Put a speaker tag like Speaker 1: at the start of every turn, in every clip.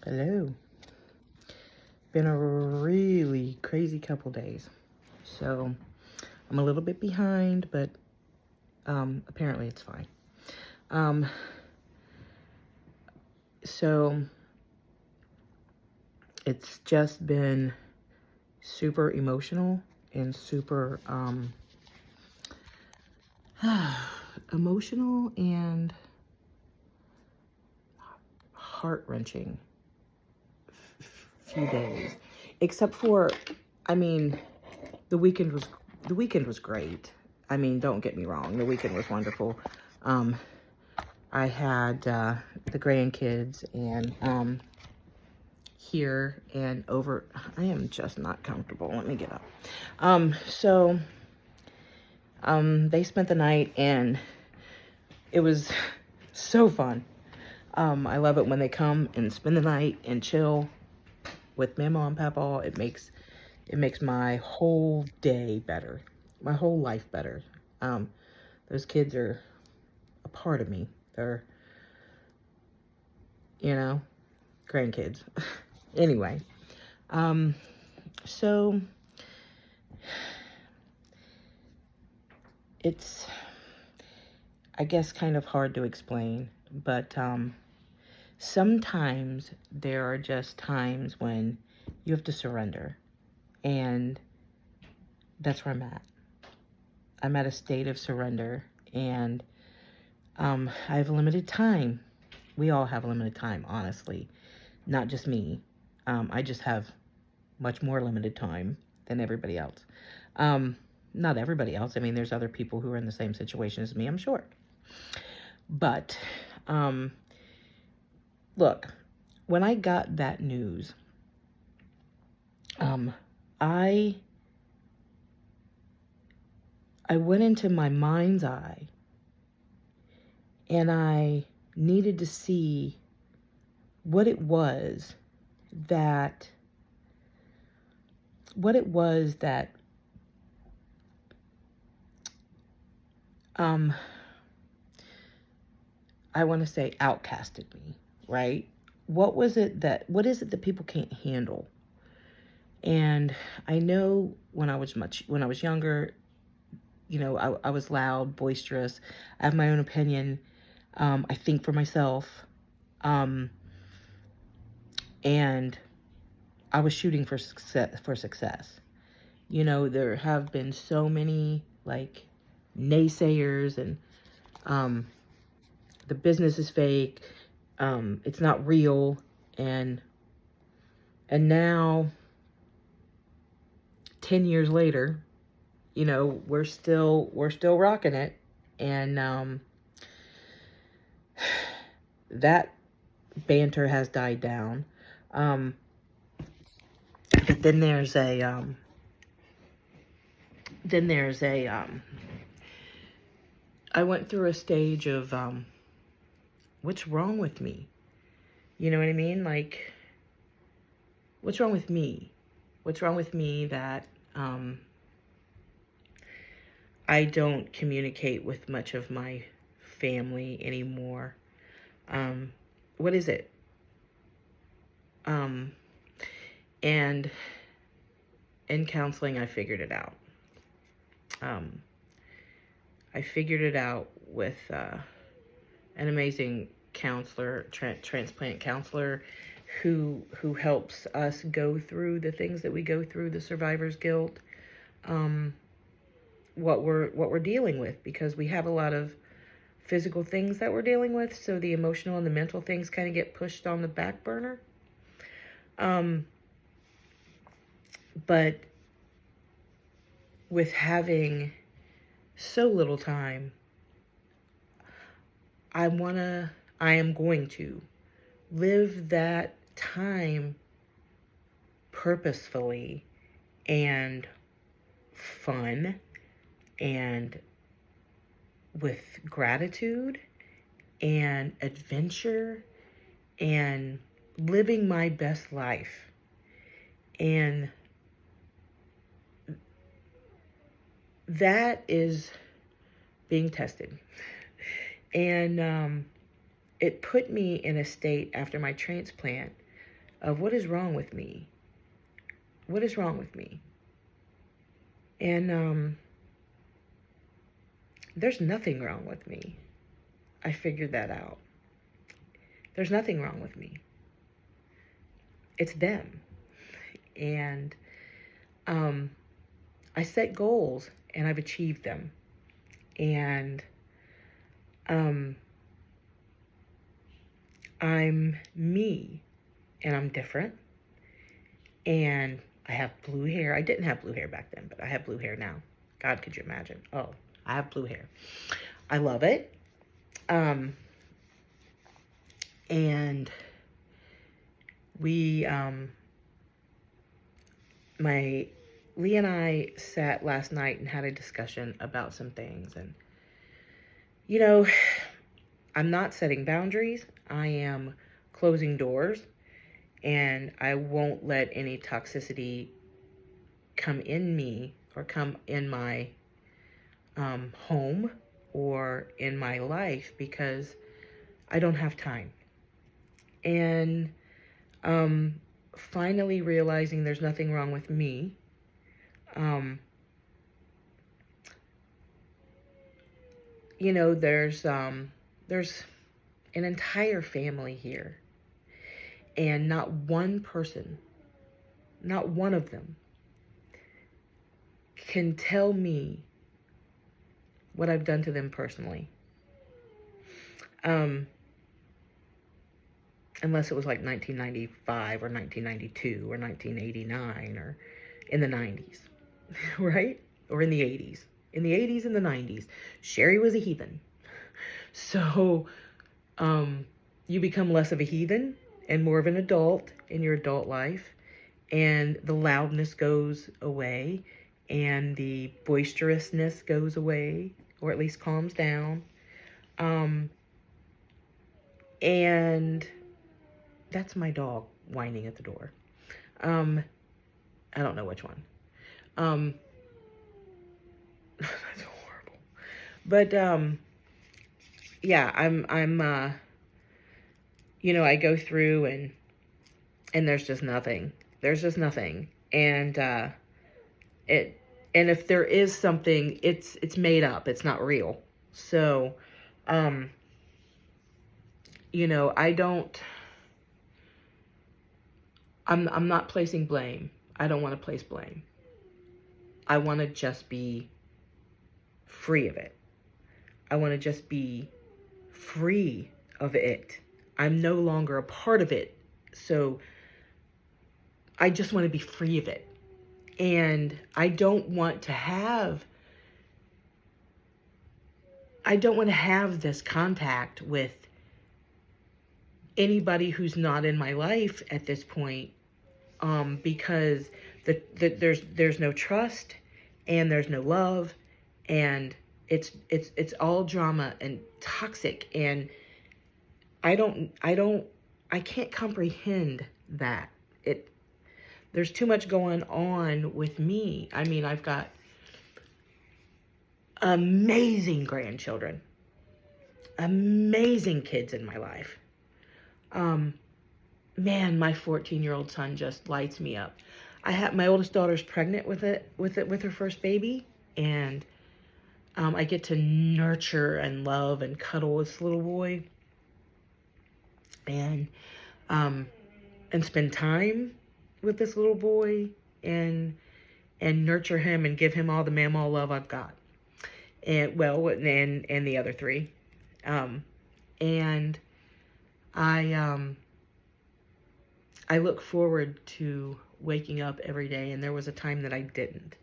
Speaker 1: Hello. Been a really crazy couple days. So I'm a little bit behind, but apparently it's fine. Um, so it's just been super emotional and super emotional and heart-wrenching few days. Except for, I mean, the weekend was great. I mean, don't get me wrong, the weekend was wonderful. I had the grandkids and here and over. I am just not comfortable. Let me get up. So they spent the night and it was so fun. I love it when they come and spend the night and chill with Mama and Papa. It makes my whole day better, my whole life better. Those kids are a part of me. They're, grandkids. Anyway, so it's, I guess, kind of hard to explain, but sometimes there are just times when you have to surrender, and that's where I'm at. I'm at a state of surrender, and I have limited time. We all have limited time, honestly, not just me. I just have much more limited time than everybody else. Not everybody else. I mean, there's other people who are in the same situation as me, I'm sure. But, look, when I got that news, I went into my mind's eye and I needed to see what it was that I want to say outcasted me, right? What is it that people can't handle? And I know when I was younger, I was loud, boisterous. I have my own opinion. I think for myself. And I was shooting for success. There have been so many naysayers and the business is fake. It's not real. And now 10 years later, we're still rocking it. And that banter has died down. But then there's I went through a stage of, what's wrong with me? You know what I mean? Like, what's wrong with me? What's wrong with me that, I don't communicate with much of my family anymore? What is it? And in counseling, I figured it out. I figured it out with an amazing counselor, transplant counselor, who helps us go through the things that we go through, the survivor's guilt, what we're dealing with, because we have a lot of physical things that we're dealing with, so the emotional and the mental things kind of get pushed on the back burner. But with having so little time, I am going to live that time purposefully and fun and with gratitude and adventure and living my best life. And that is being tested. And it put me in a state after my transplant of what is wrong with me? What is wrong with me? And there's nothing wrong with me. I figured that out. There's nothing wrong with me. It's them. And I set goals and I've achieved them. And I'm me and I'm different. And I have blue hair. I didn't have blue hair back then, but I have blue hair now. God, could you imagine? Oh, I have blue hair. I love it. And we, Lee and I sat last night and had a discussion about some things. And, you know, I'm not setting boundaries. I am closing doors. And I won't let any toxicity come in me or come in my home or in my life, because I don't have time. And finally realizing there's nothing wrong with me. You know, there's an entire family here, and not one person, not one of them, can tell me what I've done to them personally. Unless it was like 1995 or 1992 or 1989 or in the 90s, right? Or in the 80s. In the 80s and the 90s, Sherry was a heathen. So you become less of a heathen and more of an adult in your adult life, and the loudness goes away and the boisterousness goes away, or at least calms down. And that's my dog whining at the door. I don't know which one. That's horrible. But yeah, I'm you know, I go through and there's just nothing. There's just nothing. And and if there is something, it's made up. It's not real. So you know, I'm not placing blame. I don't want to place blame. I want to just be free of it. I want to just be free of it. I'm no longer a part of it. So I just want to be free of it. And I don't want to have this contact with anybody who's not in my life at this point, because there's no trust and there's no love, and it's all drama and toxic, and I can't comprehend that. There's too much going on with me. I mean, I've got amazing grandchildren, amazing kids in my life. Man, my 14-year-old son just lights me up. My oldest daughter's pregnant with her first baby, and I get to nurture and love and cuddle this little boy, and spend time with this little boy, and nurture him and give him all the mamaw love I've got, and the other three, and I look forward to waking up every day. And there was a time that I didn't.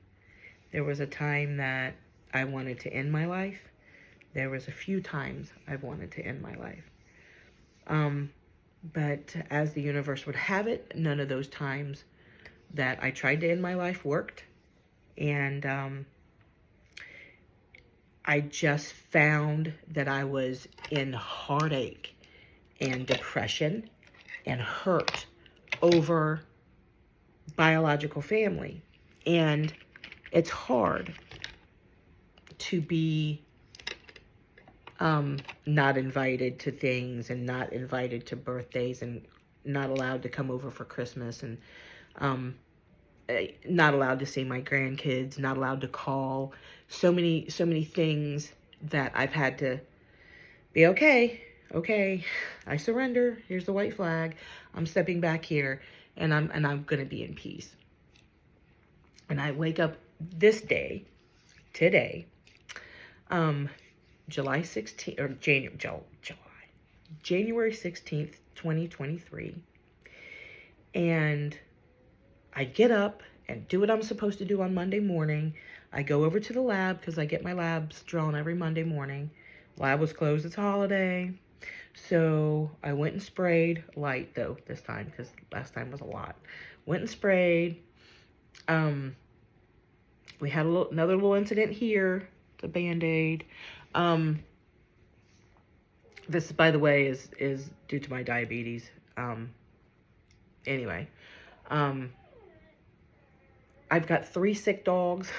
Speaker 1: There was a time that I wanted to end my life. There was a few times I've wanted to end my life. But as the universe would have it, none of those times that I tried to end my life worked. And I just found that I was in heartache and depression and hurt over biological family. And it's hard to be not invited to things and not invited to birthdays and not allowed to come over for Christmas, and um, not allowed to see my grandkids, not allowed to call. So many things that I've had to be okay. Okay, I surrender. Here's the white flag. I'm stepping back here, and I'm gonna be in peace. And I wake up this day, today, um, July 16th, or January 16th, 2023. And I get up and do what I'm supposed to do on Monday morning. I go over to the lab because I get my labs drawn every Monday morning. Lab was closed, it's a holiday. So I went and sprayed, light though this time because last time was a lot. Went and sprayed. We had another little incident here. It's a Band-Aid. This, by the way, is due to my diabetes. Anyway, I've got 3 sick dogs.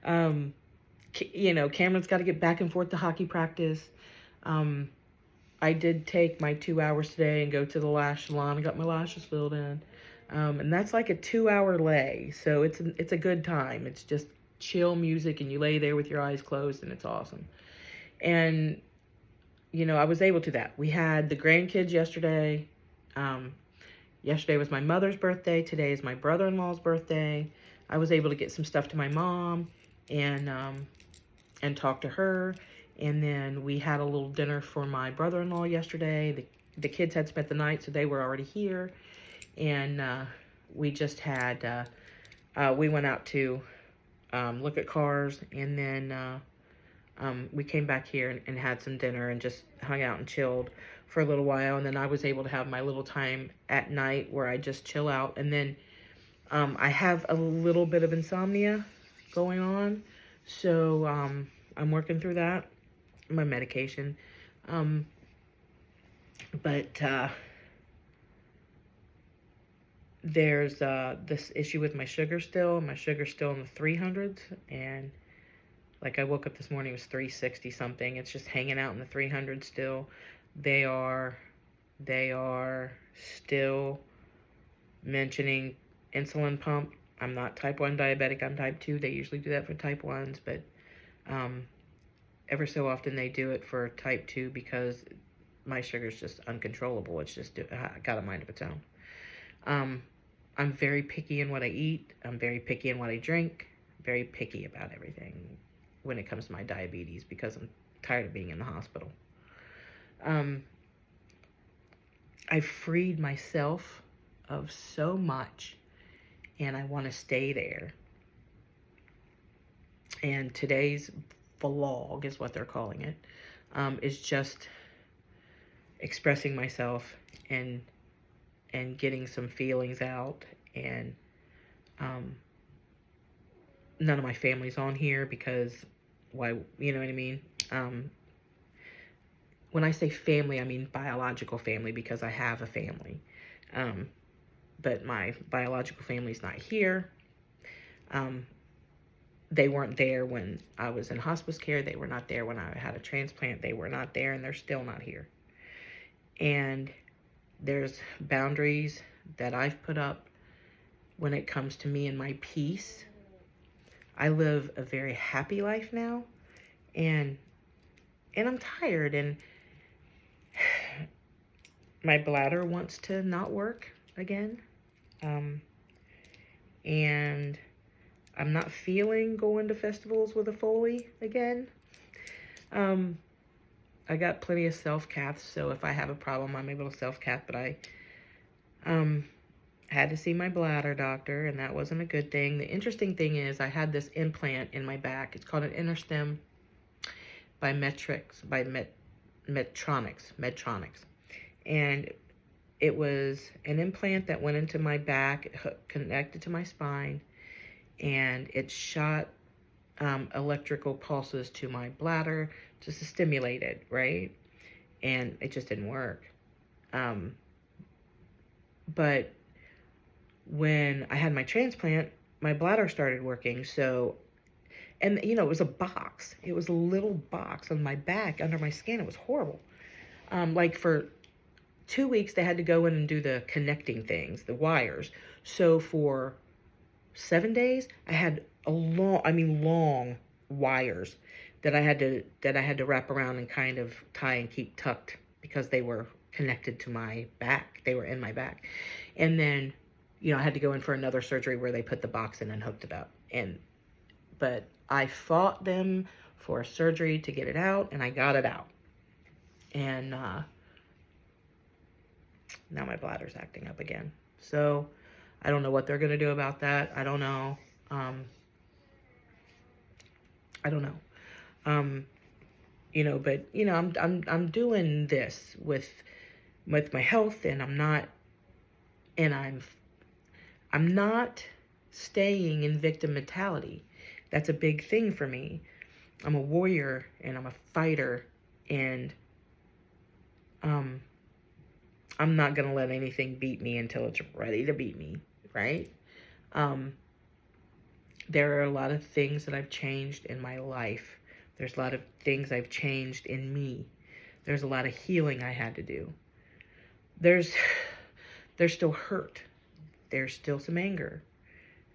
Speaker 1: You know, Cameron's got to get back and forth to hockey practice. I did take my 2 hours today and go to the lash salon and got my lashes filled in. And that's like a 2-hour lay. So it's a good time. It's just chill music and you lay there with your eyes closed and it's awesome. And, you know, I was able to that. We had the grandkids yesterday. Yesterday was my mother's birthday. Today is my brother-in-law's birthday. I was able to get some stuff to my mom and talk to her. And then we had a little dinner for my brother-in-law yesterday. The kids had spent the night, so they were already here. And we just had, we went out to look at cars. And then we came back here and had some dinner and just hung out and chilled for a little while. And then I was able to have my little time at night where I just chill out. And then I have a little bit of insomnia going on. So I'm working through that. My medication. But there's this issue with my sugar still. My sugar's still in the 300s. And like I woke up this morning, it was 360 something. It's just hanging out in the 300s still. They are still mentioning insulin pump. I'm not type 1 diabetic. I'm type 2. They usually do that for type 1s. But ever so often they do it for type 2 because my sugar's just uncontrollable. It's just got a mind of its own. I'm very picky in what I eat. I'm very picky in what I drink. Very picky about everything when it comes to my diabetes because I'm tired of being in the hospital. I've freed myself of so much and I want to stay there. And today's vlog is what they're calling it, is just expressing myself and getting some feelings out. And none of my family's on here because why, you know what I mean? When I say family, I mean biological family because I have a family. But my biological family's not here. They weren't there when I was in hospice care. They were not there when I had a transplant. They were not there, and they're still not here. And there's boundaries that I've put up when it comes to me and my peace. I live a very happy life now, and I'm tired, and my bladder wants to not work again. And I'm not feeling going to festivals with a Foley again. I got plenty of self-caths, so if I have a problem, I'm able to self-cath, but I had to see my bladder doctor, and that wasn't a good thing. The interesting thing is I had this implant in my back. It's called an InterStim by Medtronics. And it was an implant that went into my back, connected to my spine, and it shot electrical pulses to my bladder just to stimulate it, right? And it just didn't work. But when I had my transplant, my bladder started working. So, and you know, it was a box. It was a little box on my back under my skin. It was horrible. Like for 2 weeks they had to go in and do the connecting things, the wires. So for 7 days, I had long wires that I had to wrap around and kind of tie and keep tucked because they were connected to my back. They were in my back. And then, I had to go in for another surgery where they put the box in and hooked it up. But I fought them for surgery to get it out, and I got it out. And now my bladder's acting up again. So I don't know what they're going to do about that. I don't know. But I'm doing this with my health, and I'm not staying in victim mentality. That's a big thing for me. I'm a warrior and I'm a fighter, and I'm not going to let anything beat me until it's ready to beat me, right? There are a lot of things that I've changed in my life. There's a lot of things I've changed in me. There's a lot of healing I had to do. There's still hurt. There's still some anger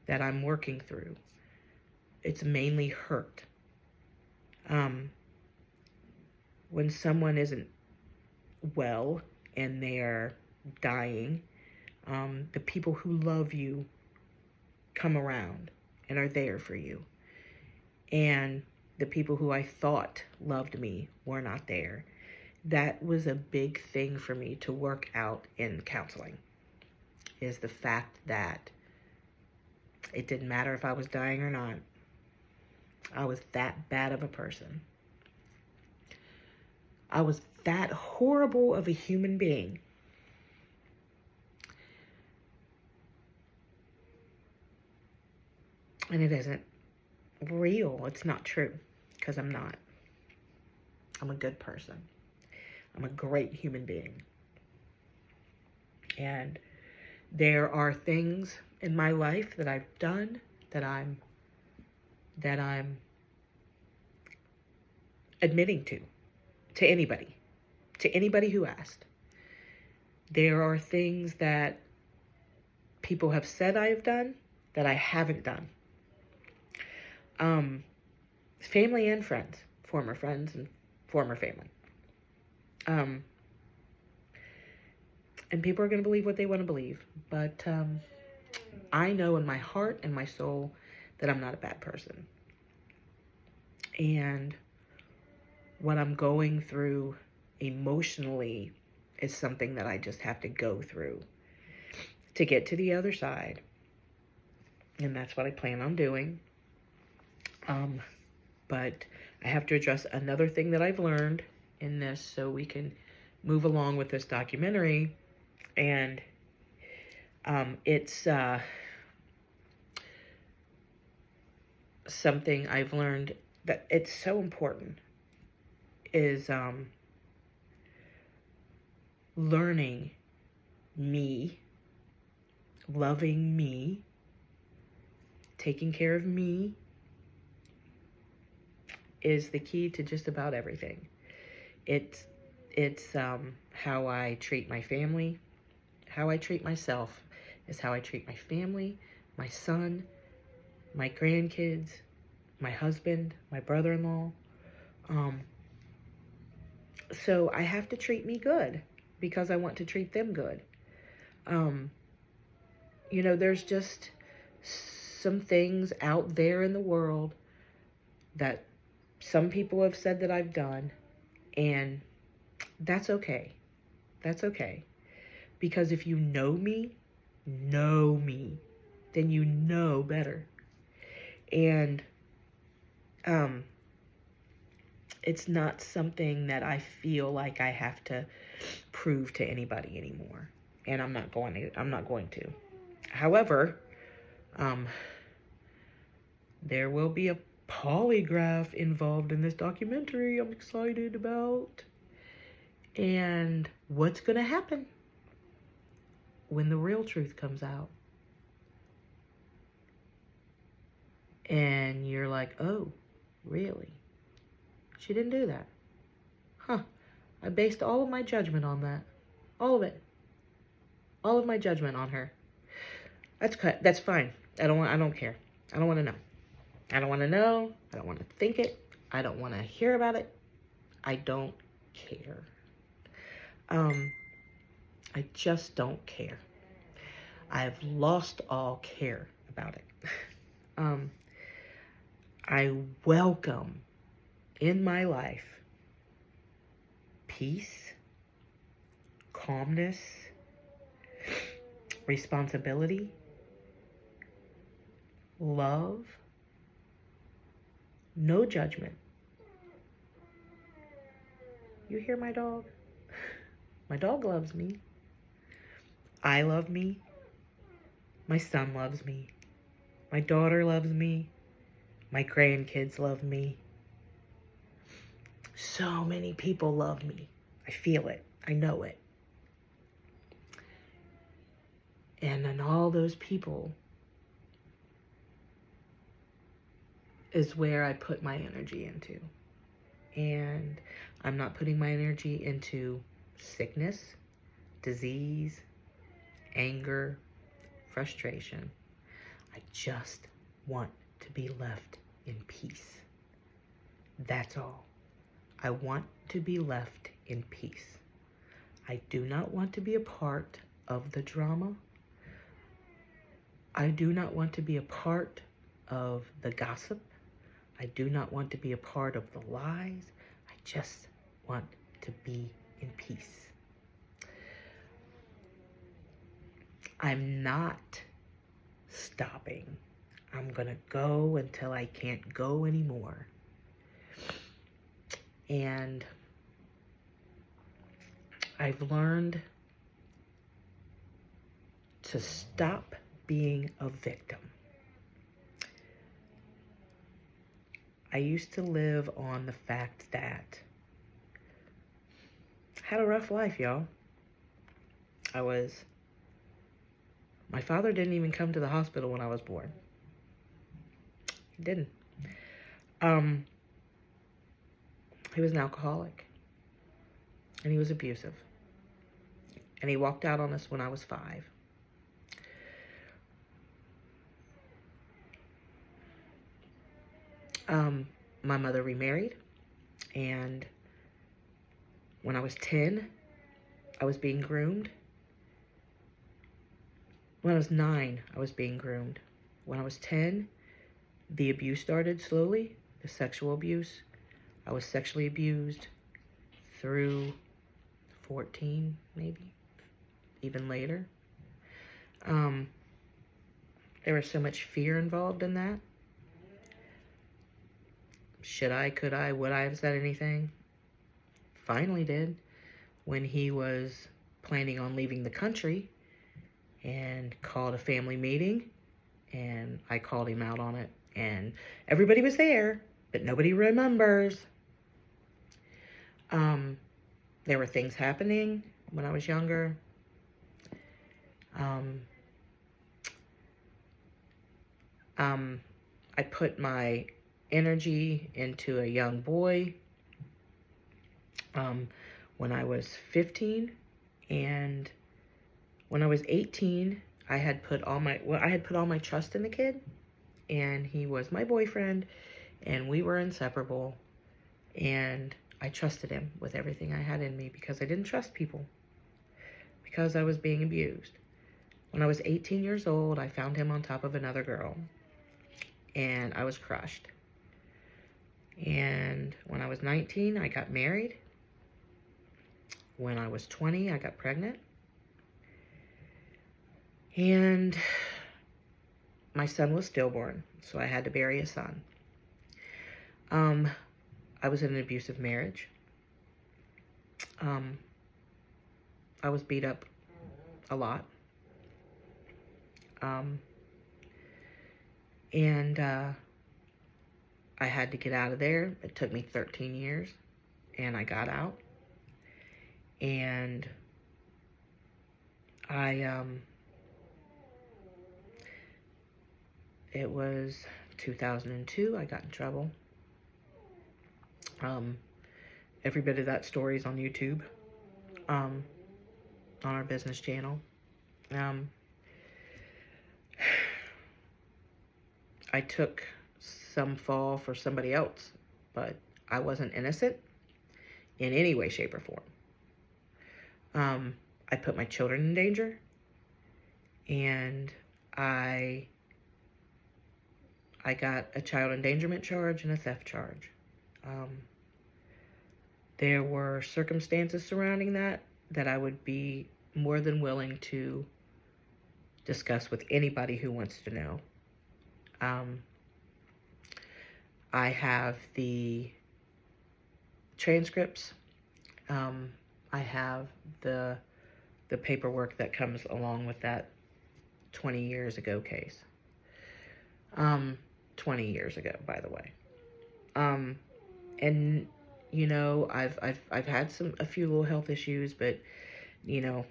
Speaker 1: that I'm working through. It's mainly hurt. When someone isn't well and they're dying, the people who love you come around and are there for you. And the people who I thought loved me were not there. That was a big thing for me to work out in counseling, is the fact that it didn't matter if I was dying or not. I was that bad of a person. I was that horrible of a human being. And it isn't real. It's not true, because I'm not. I'm a good person. I'm a great human being. And there are things in my life that I've done that I'm admitting to anybody who asked. There are things that people have said I have done that I haven't done. Family and friends, former friends and former family. And people are going to believe what they want to believe. But I know in my heart and my soul that I'm not a bad person. And what I'm going through emotionally is something that I just have to go through to get to the other side. And that's what I plan on doing. But I have to address another thing that I've learned in this so we can move along with this documentary. And it's something I've learned that it's so important is learning me, loving me, taking care of me is the key to just about everything. It's how I treat my family, how I treat myself is how I treat my family, my son, my grandkids, my husband, my brother-in-law. So I have to treat me good because I want to treat them good. There's just some things out there in the world that some people have said that I've done, and that's okay. That's okay. Because if you know me, then you know better. And it's not something that I feel like I have to prove to anybody anymore. And I'm not going to. However, there will be a polygraph involved in this documentary I'm excited about. And what's going to happen when the real truth comes out? And you're like, oh, really? She didn't do that. Huh. I based all of my judgment on that. All of it. All of my judgment on her. That's fine. I don't care. I don't want to know. I don't want to know. I don't want to think it. I don't want to hear about it. I don't care. I just don't care. I've lost all care about it. I welcome in my life peace, calmness, responsibility, love, no judgment. You hear my dog? My dog loves me. I love me. My son loves me. My daughter loves me. My grandkids love me. So many people love me. I feel it. I know it. And then all those people is where I put my energy into. And I'm not putting my energy into sickness, disease, anger, frustration. I just want to be left in peace. That's all. I want to be left in peace. I do not want to be a part of the drama. I do not want to be a part of the gossip. I do not want to be a part of the lies. I just want to be in peace. I'm not stopping. I'm gonna go until I can't go anymore. And I've learned to stop being a victim. I used to live on the fact that I had a rough life, y'all. My father didn't even come to the hospital when I was born. He didn't. He was an alcoholic. And he was abusive. And he walked out on us when I was 5. My mother remarried. And when I was 10, I was being groomed. When I was 9, I was being groomed. When I was 10, the abuse started slowly, the sexual abuse. I was sexually abused through 14, maybe, even later. There was so much fear involved in that. Should I, could I, would I have said anything? Finally did, when he was planning on leaving the country, and called a family meeting, and I called him out on it, and everybody was there, but nobody remembers. There were things happening when I was younger. I put my energy into a young boy when I was 15, and when I was 18, I had put all my trust in the kid, and he was my boyfriend, and we were inseparable, and I trusted him with everything I had in me because I didn't trust people, because I was being abused. When I was 18 years old, I found him on top of another girl, and I was crushed. And when I was 19, I got married. When I was 20, I got pregnant. And my son was stillborn, so I had to bury a son. I was in an abusive marriage. I was beat up a lot. And I had to get out of there. It took me 13 years, and I got out. And it was 2002, I got in trouble. Every bit of that story is on YouTube. on our business channel. I took some fall for somebody else, but I wasn't innocent in any way, shape, or form. I put my children in danger, and I got a child endangerment charge and a theft charge. There were circumstances surrounding that I would be more than willing to discuss with anybody who wants to know. I have the transcripts. I have the paperwork that comes along with that 20 years ago case. 20 years ago, by the way. And you know, I've had a few little health issues, but you know,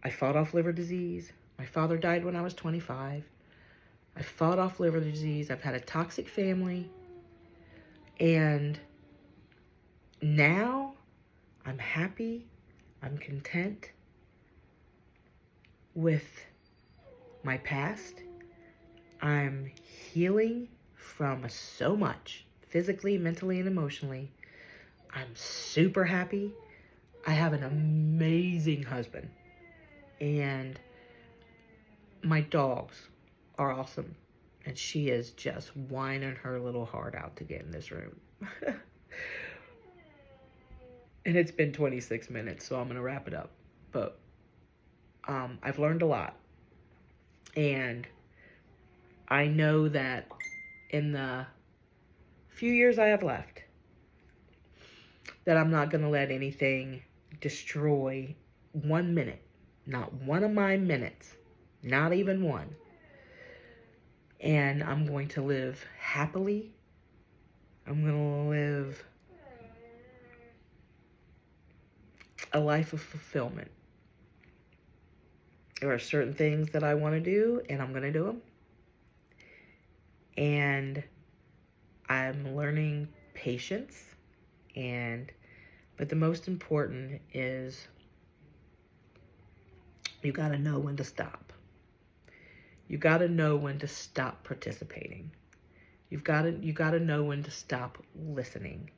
Speaker 1: I fought off liver disease. My father died when I was 25. I fought off liver disease. I've had a toxic family. And now I'm happy. I'm content with my past. I'm healing from so much, physically, mentally, and emotionally. I'm super happy. I have an amazing husband. And my dogs are awesome. And she is just whining her little heart out to get in this room. And it's been 26 minutes, so I'm going to wrap it up. But I've learned a lot. And I know that in the few years I have left, that I'm not going to let anything destroy 1 minute. Not one of my minutes. Not even one. And I'm going to live happily. I'm going to live a life of fulfillment. There are certain things that I want to do, and I'm going to do them. And I'm learning patience. But the most important is you got to know when to stop. You got to know when to stop participating. You got to know when to stop listening.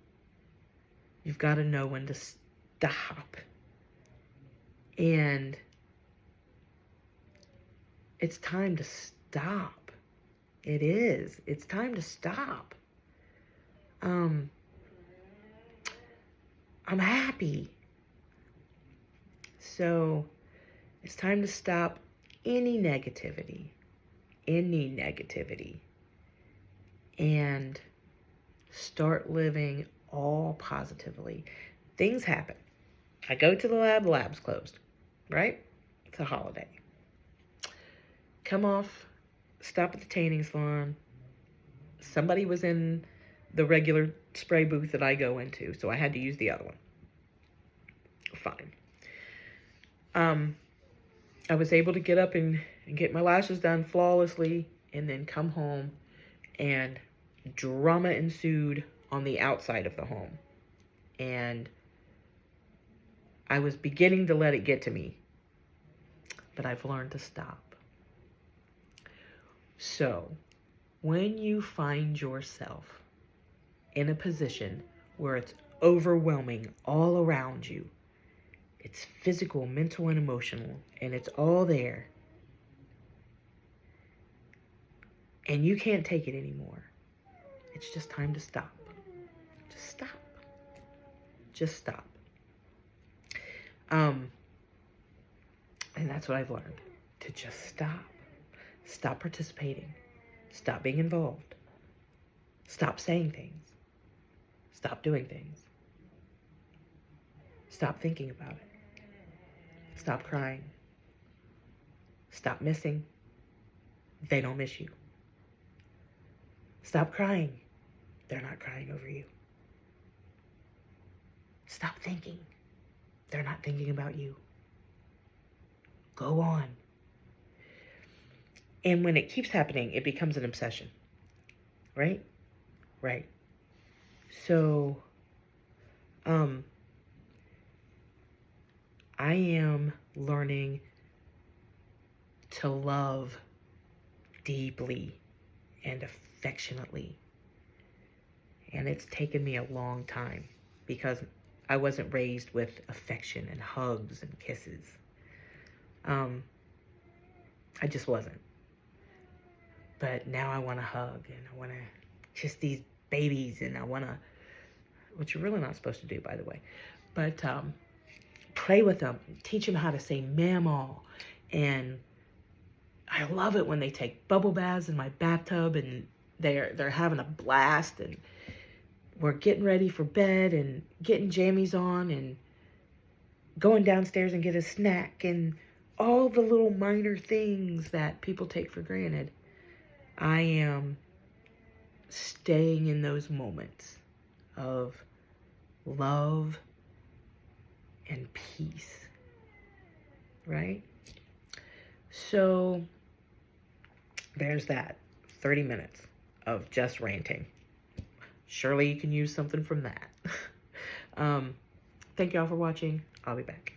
Speaker 1: You've got to know when to stop. And it's time to stop. It is. It's time to stop. I'm happy. So it's time to stop any negativity, and start living all positively. Things happen. I go to the lab's closed, right? It's a holiday. Come off, stop at the tanning salon. Somebody was in the regular spray booth that I go into, so I had to use the other one. Fine. I was able to get up and get my lashes done flawlessly, and then come home, and drama ensued on the outside of the home. And I was beginning to let it get to me, but I've learned to stop. So, when you find yourself in a position where it's overwhelming all around you, it's physical, mental, and emotional, and it's all there, and you can't take it anymore, it's just time to stop. Just stop. Just stop. And that's what I've learned. To just stop. Stop participating. Stop being involved. Stop saying things. Stop doing things. Stop thinking about it. Stop crying. Stop missing. They don't miss you. Stop crying. They're not crying over you. Stop thinking. They're not thinking about you. Go on. And when it keeps happening, it becomes an obsession. Right? Right. So, I am learning to love deeply and affectionately. And it's taken me a long time because I wasn't raised with affection and hugs and kisses. I just wasn't. But now I want to hug and I want to kiss these babies and I want to, which you're really not supposed to do, by the way, but play with them, teach them how to say mammal. And I love it when they take bubble baths in my bathtub and they're having a blast, and we're getting ready for bed and getting jammies on and going downstairs and get a snack and all the little minor things that people take for granted. I am staying in those moments of love and peace, right? So there's that 30 minutes of just ranting. Surely you can use something from that. Thank y'all for watching. I'll be back.